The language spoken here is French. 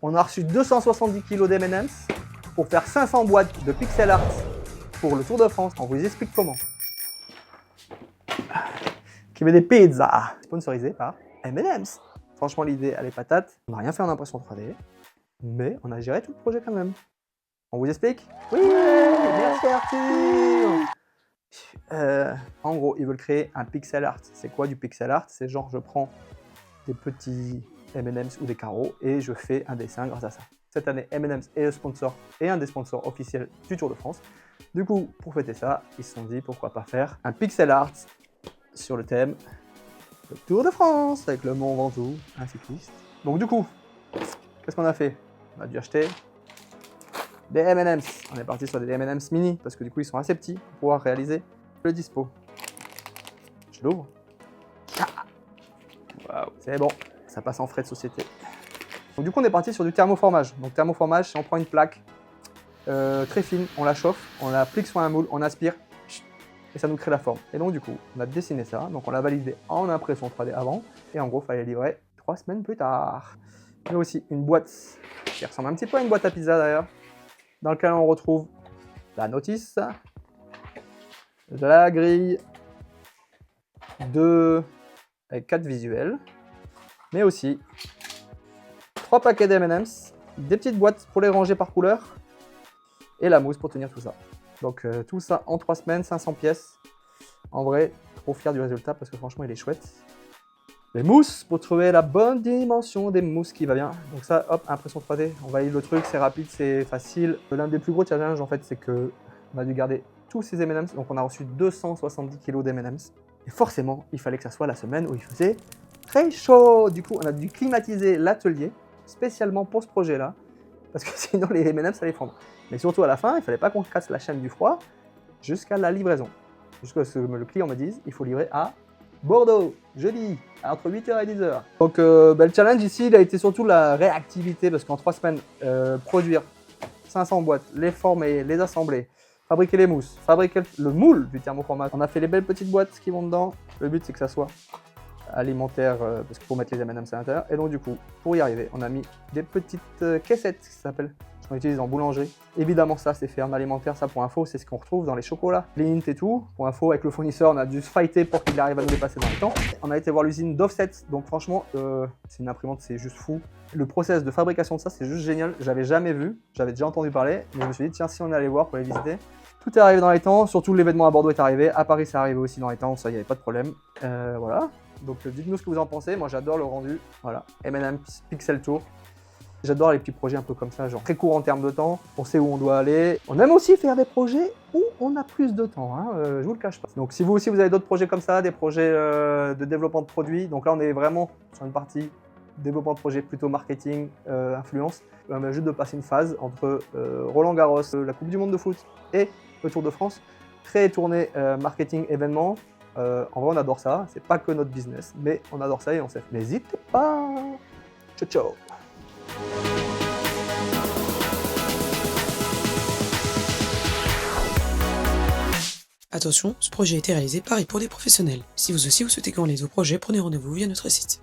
On a reçu 270 kg d'M&M's pour faire 500 boîtes de pixel art pour le Tour de France. On vous explique comment. Qui veut des pizzas sponsorisées par M&M's. Franchement, l'idée, elle est patate. On n'a rien fait en impression 3D, mais on a géré tout le projet quand même. On vous explique? Oui, merci Arthur. En gros, ils veulent créer un pixel art. C'est quoi du pixel art? C'est genre, je prends des petits M&M's ou des carreaux et je fais un dessin grâce à ça. Cette année, M&M's est le sponsor et un des sponsors officiels du Tour de France. Du coup, pour fêter ça, ils se sont dit pourquoi pas faire un pixel art sur le thème le Tour de France avec le Mont Ventoux, un cycliste. Donc du coup, qu'est-ce qu'on a fait? On a dû acheter des M&M's. On est parti sur des M&M's mini parce que du coup ils sont assez petits pour pouvoir réaliser le dispo. Je l'ouvre. Waouh, c'est bon, ça passe en frais de société. Donc du coup on est parti sur du thermoformage. Donc thermoformage, c'est on prend une plaque très fine, on la chauffe, on la applique sur un moule, on aspire et ça nous crée la forme. Et donc du coup on a dessiné ça, donc on l'a validé en impression 3D avant et en gros il fallait livrer 3 semaines plus tard. Il y a aussi une boîte qui ressemble un petit peu à une boîte à pizza d'ailleurs, dans laquelle on retrouve la notice, la grille, avec 4 visuels, mais aussi 3 paquets d'M&M's, des petites boîtes pour les ranger par couleur, et la mousse pour tenir tout ça. Donc tout ça en 3 semaines, 500 pièces. En vrai, trop fier du résultat parce que franchement il est chouette. Les mousses, pour trouver la bonne dimension des mousses qui va bien. Donc ça, hop, impression 3D, on valide le truc, c'est rapide, c'est facile. L'un des plus gros challenges en fait, c'est que on a dû garder tous ces M&M's. Donc on a reçu 270 kg d'M&M's. Et forcément, il fallait que ça soit la semaine où il faisait très chaud. Du coup, on a dû climatiser l'atelier spécialement pour ce projet-là, parce que sinon les M&M's allaient fondre. Mais surtout à la fin, il fallait pas qu'on casse la chaîne du froid jusqu'à la livraison. Jusqu'à ce que le client me dise, il faut livrer à Bordeaux, jeudi, entre 8h et 10h. Donc le challenge ici, il a été surtout la réactivité, parce qu'en 3 semaines, produire 500 boîtes, les former, les assembler, fabriquer les mousses, fabriquer le moule du thermoformage. On a fait les belles petites boîtes qui vont dedans. Le but, c'est que ça soit alimentaire, parce qu'il faut mettre les M&M's à l'intérieur. Et donc du coup, pour y arriver, on a mis des petites caissettes, qui s'appellent, qu'on utilise en boulangerie. Évidemment, ça, c'est fait en alimentaire. Ça, pour info, c'est ce qu'on retrouve dans les chocolats, les Hint et tout. Pour info, avec le fournisseur, on a dû se fighter pour qu'il arrive à nous dépasser dans le temps. On a été voir l'usine d'Offset. Donc franchement, c'est une imprimante, c'est juste fou. Le process de fabrication de ça, c'est juste génial. J'avais jamais vu, j'avais déjà entendu parler, mais je me suis dit, tiens, si on allait voir pour les visiter. Tout est arrivé dans les temps, surtout l'événement à Bordeaux est arrivé. À Paris, c'est arrivé aussi dans les temps, ça, il n'y avait pas de problème. Voilà. Donc dites-nous ce que vous en pensez. Moi, j'adore le rendu. Voilà, M&M's Pixel Tour. J'adore les petits projets un peu comme ça, genre très court en termes de temps, on sait où on doit aller. On aime aussi faire des projets où on a plus de temps, hein, je vous le cache pas. Donc si vous aussi vous avez d'autres projets comme ça, des projets de développement de produits, donc là on est vraiment sur une partie développement de projet plutôt marketing, influence. On vient juste de passer une phase entre Roland Garros, la Coupe du Monde de foot et le Tour de France. Très tourné marketing événement. En vrai on adore ça, c'est pas que notre business, mais on adore ça et on sait. N'hésitez pas. Ciao ciao. Attention, ce projet a été réalisé par et pour des professionnels. Si vous aussi vous souhaitez qu'on réalise vos projets, prenez rendez-vous via notre site.